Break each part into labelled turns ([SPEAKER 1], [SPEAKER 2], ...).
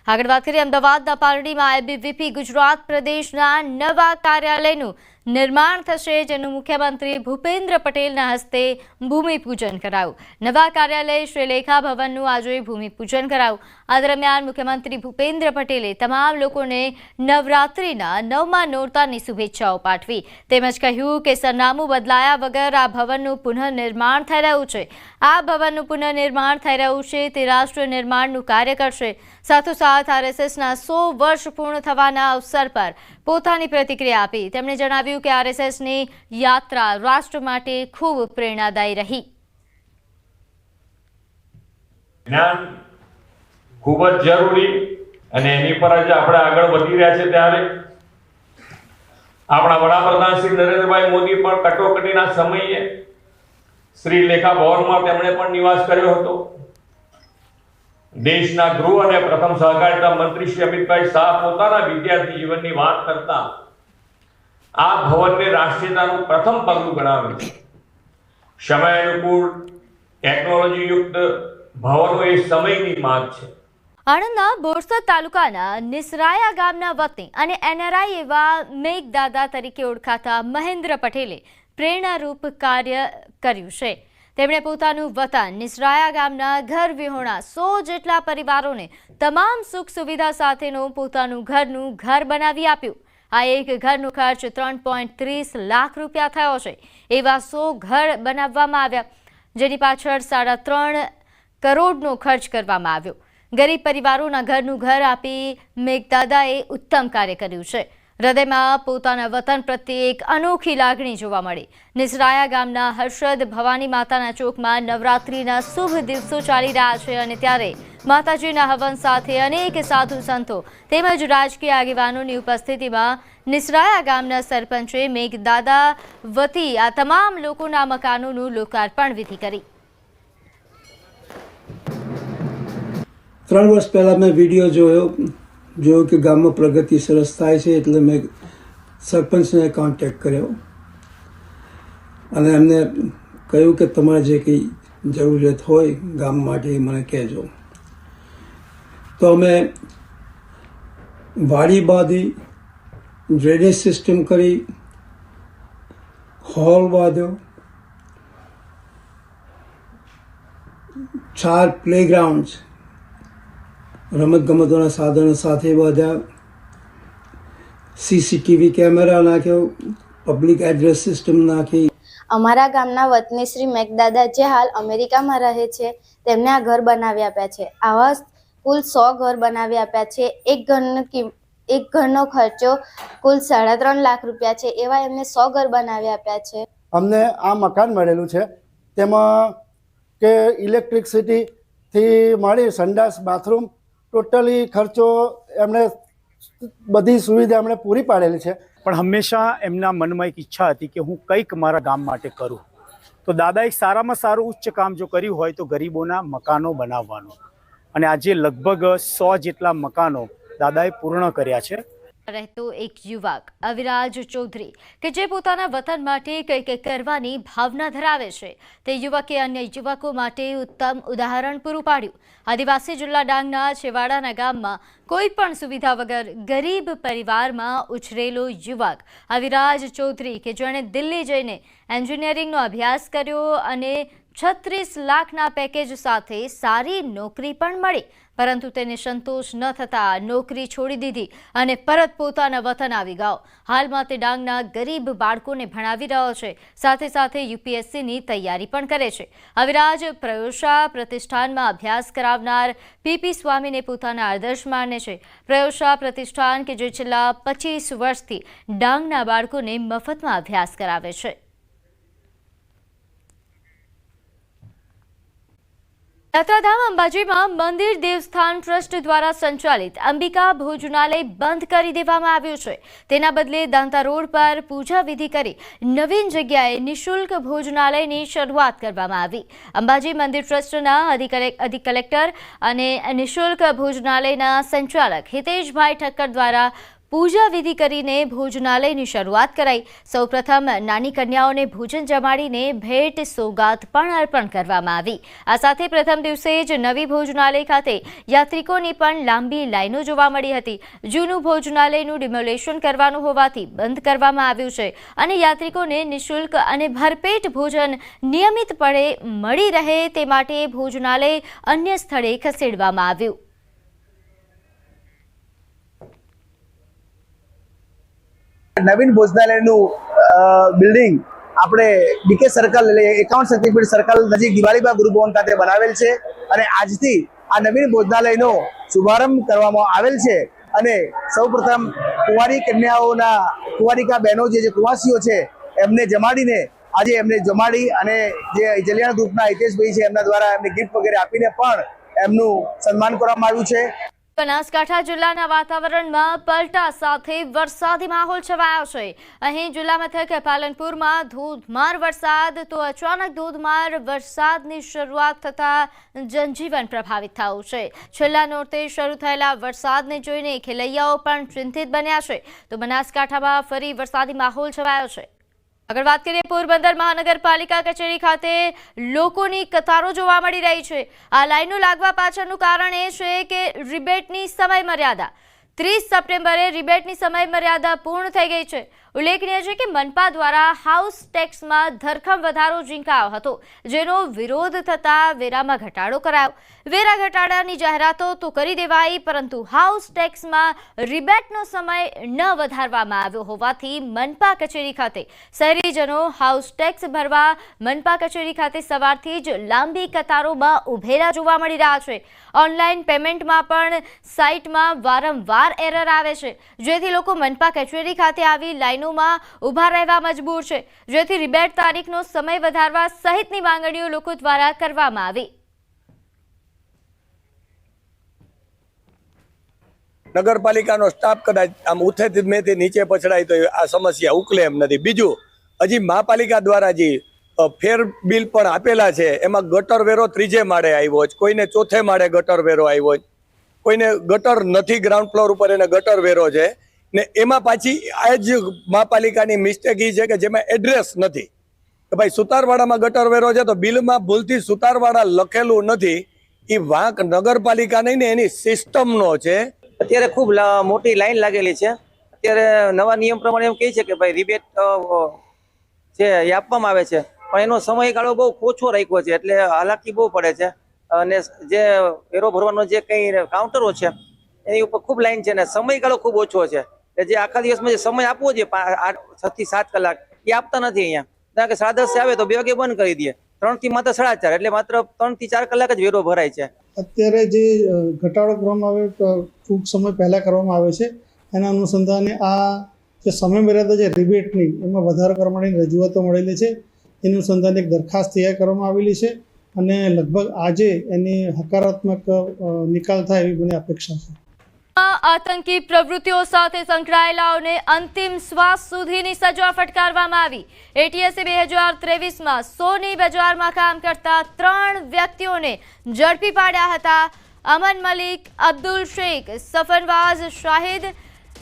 [SPEAKER 1] આગળ વાત કરીએ અમદાવાદના પાલડીમાં એબીવીપી ગુજરાત પ્રદેશના નવા કાર્યાલયનું નિર્માણ થશે, જેનું મુખ્યમંત્રી ભૂપેન્દ્ર પટેલના હસ્તે ભૂમિપૂજન કરાયું। નવા કાર્યાલય શ્રીલેખા ભવનનું આજે ભૂમિપૂજન કરાયું। આ દરમિયાન મુખ્યમંત્રી ભૂપેન્દ્ર પટેલે તમામ લોકોને નવરાત્રિના 9મા નોરતાની શુભેચ્છાઓ પાઠવી, તેમજ કહ્યું કે સરનામું બદલાયા વગર આ ભવનનું પુનઃનિર્માણ થઈ રહ્યું છે। આ ભવનનું પુનઃનિર્માણ થઈ રહ્યું છે તે રાષ્ટ્ર નિર્માણનું કાર્ય કરશે। સાથોસાથ આરએસએસના 100 વર્ષ પૂર્ણ થવાના અવસર પર પોતાની પ્રતિક્રિયા આપી। તેમણે જણાવ્યું કે આરએસએસની યાત્રા રાષ્ટ્ર માટે ખૂબ પ્રેરણાદાયી રહી।
[SPEAKER 2] જ્ઞાન ખૂબ જ જરૂરી અને એની પર જ આપણે આગળ વધી રહ્યા છે। ત્યારે આપણા વડાપ્રધાન શ્રી નરેન્દ્રભાઈ મોદી પણ કટોકટીના સમયે શ્રીલેખા ભવનમાં તેમણે પણ નિવાસ કર્યો હતો। દેશના ગૃહ અને પ્રથમ સહકારિતા મંત્રી શ્રી અમિતભાઈ શાહ પોતાના વિદ્યાર્થી જીવનની વાત કરતા આ ભવનને રાષ્ટ્રીયતાનું પ્રથમ પગલું ગણાવે છે। સમય અનુકૂળ ટેકનોલોજી યુક્ત ભવનો એ સમયની માંગ છે।
[SPEAKER 1] આણંદના બોરસદ તાલુકાના નિસરાયા ગામના વતની અને એનઆરઆઈ એવા મેઘદાદા તરીકે ઓળખાતા મહેન્દ્ર પટેલે પ્રેરણારૂપ કાર્ય કર્યું છે। તેમણે પોતાનું વતન નિસરાયા ગામના ઘર વિહોણા 100 જેટલા પરિવારોને તમામ સુખ સુવિધા સાથેનું પોતાનું ઘર બનાવી આપ્યું। આ એક ઘરનો ખર્ચ 3.30 લાખ રૂપિયા થયો છે। એવા 100 ઘર બનાવવામાં આવ્યા, જેની પાછળ 3.5 કરોડનો ખર્ચ કરવામાં આવ્યો। ગરીબ પરિવારોના ઘર આપી મેઘદાદાએ ઉત્તમ કાર્ય કર્યું છે। હૃદયમાં પોતાના વતન પ્રત્યે એક અનોખી લાગણી જોવા મળી। નિસરાયા ગામના હર્ષદ ભવાની માતાના ચોકમાં નવરાત્રિના શુભ દિવસો ચાલી રહ્યા છે અને ત્યારે માતાજીના હવન સાથે અનેક સાધુ સંતો તેમજ રાજકીય આગેવાનોની ઉપસ્થિતિમાં નિસરાયા ગામના સરપંચે મેઘદાદા વતી આ તમામ લોકોના મકાનોનું લોકાર્પણ વિધિ કરી।
[SPEAKER 3] 3 વર્ષ પહેલાં મેં વિડીયો જોયો કે ગામમાં પ્રગતિ સરસ થાય છે, એટલે મેં સરપંચને કોન્ટેક્ટ કર્યો અને એમને કહ્યું કે તમારે જે કંઈ જરૂરિયાત હોય ગામ માટે મને કહેજો। તો અમે વાડી બાંધી, ડ્રેનેજ સિસ્ટમ કરી, હોલ બાંધ્યો, 4 પ્લેગ્રાઉન્ડ્સ રમતગમતોના સાધનો સાથે બાંધ્યા, સીસીટીવી કેમેરા નાખ્યો, પબ્લિક એડ્રેસ સિસ્ટમ નાખી।
[SPEAKER 4] અમારા ગામના વતની શ્રી મેઘદાદા જે હાલ અમેરિકામાં રહે છે, તેમને આ ઘર બનાવી આપ્યા છે। આવા કુલ 100 ઘર બનાવી આપ્યા છે। એક ઘરનો ખર્ચો કુલ 3.5 લાખ રૂપિયા છે। એવા એમને 100 ઘર બનાવી આપ્યા છે।
[SPEAKER 5] અમને આ મકાન મળેલું છે, તેમાં કે ઇલેક્ટ્રિસિટીથી મળી સંડાસ, બાથરૂમ, ટોટલી ખર્ચો એમણે બધી સુવિધા એમણે પૂરી પાડેલી છે।
[SPEAKER 6] પણ હંમેશા એમના મનમાં એક ઈચ્છા હતી કે હું કંઈક મારા ગામ માટે કરું। તો દાદાએ સારામાં સારું ઉચ્ચ કામ જો કર્યું હોય તો ગરીબોના મકાનો બનાવવાનું, અને આજે લગભગ 100 જેટલા મકાનો દાદાએ પૂર્ણ કર્યા છે।
[SPEAKER 1] રહેતો એક યુવક અવિરાજ ચૌધરી કે જે પોતાના વતન માટે કંઈક કરવાની ભાવના ધરાવે છે, તે યુવકે અન્ય યુવકો માટે ઉત્તમ ઉદાહરણ પૂરું પાડ્યું। આદિવાસી જિલ્લા ડાંગના છેવાડાના ગામમાં કોઈ પણ સુવિધા વગર ગરીબ પરિવારમાં ઉછરેલો યુવક અવિરાજ ચૌધરી કે જેણે દિલ્હી જઈને એન્જિનિયરિંગનો અભ્યાસ કર્યો અને 36 લાખના પેકેજ સાથે સારી નોકરી પણ મળી, પરંતુ તેને સંતોષ ન થતા નોકરી છોડી દીધી અને પરત પોતાના વતન આવી ગયો। હાલમાં તે ડાંગના ગરીબ બાળકોને ભણાવી રહ્યો છે, સાથે સાથે યુપીએસસીની તૈયારી પણ કરે છે। અવિરાજ પ્રયોશા પ્રતિષ્ઠાનમાં અભ્યાસ કરાવનાર પીપી સ્વામીને પોતાના આદર્શ માને છે। પ્રયોશા પ્રતિષ્ઠાન કે જે છેલ્લા 25 વર્ષથી ડાંગના બાળકોને મફતમાં અભ્યાસ કરાવે છે। યાત્રાધામ અંબાજીમાં મંદિર દેવસ્થાન ટ્રસ્ટ દ્વારા સંચાલિત અંબિકા ભોજનાલય બંધ કરી દેવામાં આવ્યું છે। તેના બદલે દાંતા રોડ પર પૂજા વિધિ કરી નવીન જગ્યાએ નિઃશુલ્ક ભોજનાલયની શરૂઆત કરવામાં આવી। અંબાજી મંદિર ટ્રસ્ટના અધિક કલેક્ટર અને નિઃશુલ્ક ભોજનાલયના સંચાલક હિતેશભાઈ ઠક્કર દ્વારા પૂજા વિધિ કરીને ભોજનાલયની શરૂઆત કરાઈ। સૌપ્રથમ નાની કન્યાઓને ભોજન જમાડીને ભેટ સોગાત પણ અર્પણ કરવામાં આવી। આ સાથે પ્રથમ દિવસે જ નવી ભોજનાલય ખાતે યાત્રિકોની પણ લાંબી લાઈનો જોવા મળી હતી। જૂનું ભોજનાલયનું ડિમોલેશન કરવાનું હોવાથી બંધ કરવામાં આવ્યું છે અને યાત્રિકોને નિઃશુલ્ક અને ભરપેટ ભોજન નિયમિતપણે મળી રહે તે માટે ભોજનાલય અન્ય સ્થળે ખસેડવામાં આવ્યું।
[SPEAKER 7] નવીન ભોજનાલયનું બિલ્ડિંગ આપણે ડીકે સર્કલ એટલે 51 શક્તિપીઠ સર્કલ નજીક દિવાળીબા ગુરુ ભવન ખાતે બનાવેલ છે અને આજથી આ નવીન ભોજનાલયનો શુભારંભ કરવામાં આવેલ છે અને સૌપ્રથમ કુંવારી કન્યાઓના કુંવારિકા બહેનો જે કુંવાસીઓ છે એમને જમાડીને આજે એમને જમાડી અને જે જલિયાણ ગ્રુપના હિતેશભાઈ છે એમના દ્વારા એમને ગિફ્ટ વગેરે આપીને પણ એમનું સન્માન કરવામાં આવ્યું છે।
[SPEAKER 1] બનાસકાંઠા જિલ્લાના વાતાવરણમાં પલટા સાથે વરસાદી માહોલ છવાયો છે। અહીં જિલ્લા મથક પાલનપુરમાં ધોધમાર વરસાદ તો અચાનક ધોધમાર વરસાદની શરૂઆત થતાં જનજીવન પ્રભાવિત થયું છે। છેલ્લા નોરતે શરૂ થયેલા વરસાદને જોઈને ખેલૈયાઓ પણ ચિંતિત બન્યા છે તો બનાસકાંઠામાં ફરી વરસાદી માહોલ છવાયો છે। આગળ વાત કરીએ પોરબંદર મહાનગરપાલિકા કચેરી ખાતે લોકોની કતારો જોવા મળી રહી છે। આ લાઈનો લાગવા પાછળનું કારણ એ છે કે રિબેટની સમય મર્યાદા 30 સપ્ટેમ્બરે રિબેટની સમય મર્યાદા પૂર્ણ થઈ ગઈ છે। ઉલ્લેખનીય છે કે મનપા દ્વારા હાઉસ ટેક્સમાં ધરખમ વધારો ઝીંકાયો હતો જેનો વિરોધ થતાં વેરામાં ઘટાડો કરાયો। વેરા ઘટાડાની જાહેરાતો તો કરી દેવાઈ પરંતુ હાઉસ ટેક્સમાં રિબેટનો સમય ન વધારવામાં આવ્યો હોવાથી મનપા કચેરી ખાતે શહેરીજનો હાઉસ ટેક્સ ભરવા મનપા કચેરી ખાતે સવારથી જ લાંબી કતારોમાં ઉભેલા જોવા મળી રહ્યા છે। ઓનલાઈન પેમેન્ટમાં પણ સાઇટમાં વારંવાર એરર આવે છે જેથી લોકો મનપા કચેરી ખાતે આવી લાઈનોમાં ઊભા રહેવા મજબૂર છે જેથી રિબેટ તારીખનો સમય વધારવા સહિતની માંગણીઓ લોકો દ્વારા કરવામાં આવી।
[SPEAKER 8] નગરપાલિકાનો સ્ટાફ કદાચ આમ ઉથેથી મેથી નીચે પછડાય તો આ સમસ્યા ઉકલે એમ નથી। બીજું હજી મહાપાલિકા દ્વારા જે ફેર બિલ પણ આપેલા છે એમાં ગટર વેરો 3જે માળે આવ્યો છે, કોઈને 4થે માળે ગટર વેરો આવ્યો છે, કોઈને ગટર નથી ગ્રાઉન્ડ ફ્લોર ઉપર એને ગટર વેરો છે ને એમાં પાછી આ જ મહાપાલિકાની મિસ્ટેક એ છે કે જેમાં એડ્રેસ નથી કે ભાઈ સુતારવાડામાં ગટર વેરો છે તો બિલમાં ભૂલથી સુતારવાડા લખેલું નથી। એ વાંક નગરપાલિકા નહીં ને એની સિસ્ટમનો છે।
[SPEAKER 9] અત્યારે ખૂબ મોટી લાઈન લાગેલી છે। અત્યારે નવા નિયમ પ્રમાણે એમ કહે છે કે ભાઈ રિબેટ છે એ આપવામાં આવે છે પણ એનો સમયગાળો બહુ ઓછો રાખ્યો છે એટલે હાલાકી બહુ પડે છે અને જે વેરો ભરવાનો જે કંઈ કાઉન્ટરો છે એની ઉપર ખૂબ લાઈન છે ને સમયગાળો ખૂબ ઓછો છે। જે આખા દિવસમાં જે સમય આપવો જોઈએ 6 થી 7 કલાક એ આપતા નથી અહીંયા। કારણ કે 10:30 આવે તો 2 વાગે બંધ કરી દે, 3 થી માત્ર 4:30 એટલે માત્ર 3 થી 4 કલાક જ વેરો ભરાય છે।
[SPEAKER 10] અત્યારે જે ઘટાડો કરવામાં આવે ટૂંક સમય પહેલાં કરવામાં આવે છે એના અનુસંધાને આ જે સમય મર્યાદા છે રિબેટની એમાં વધારો કરવા માટેની રજૂઆતો મળેલી છે। એનું અનુસંધાને એક દરખાસ્ત તૈયાર કરવામાં આવેલી છે અને લગભગ આજે એની હકારાત્મક નિકાલ થાય એવી મને અપેક્ષા છે।
[SPEAKER 1] આતંકી પ્રવૃત્તિઓ સાથે સંકળાયેલાઓને અંતિમ શ્વાસ સુધીની સજા ફટકારવામાં આવી। એટીએસે 2023માં સોની બજારમાં કામ કરતા 3 વ્યક્તિઓને ઝડપી પાડ્યા હતા। અમન મલિક, અબ્દુલ શેખ, સફનવાઝ શાહિદ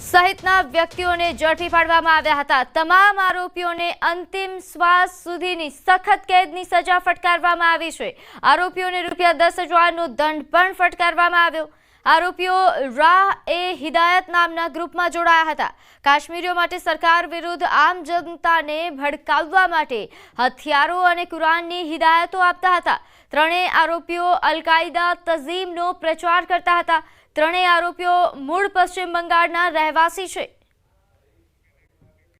[SPEAKER 1] સહિતના વ્યક્તિઓને ઝડપી પાડવામાં આવ્યા હતા। તમામ આરોપીઓને અંતિમ શ્વાસ સુધીની સખત કેદની સજા ફટકારવામાં આવી છે। આરોપીઓને ₹10,000નો દંડ પણ ફટકારવામાં આવ્યો। આરોપીઓ રાહ-એ-હિદાયત નામના ગ્રુપમાં જોડાયા હતા। કાશ્મીરીઓ માટે સરકાર વિરુદ્ધ આમ જનતાને ભડકાવવા માટે હથિયારો અને કુરાનની હિદાયતો આપતા હતા। ત્રણેય આરોપીઓ અલ-કાયદા તઝીમનો પ્રચાર કરતા હતા। ત્રણેય આરોપીઓ મૂળ પશ્ચિમ બંગાળના રહેવાસી છે।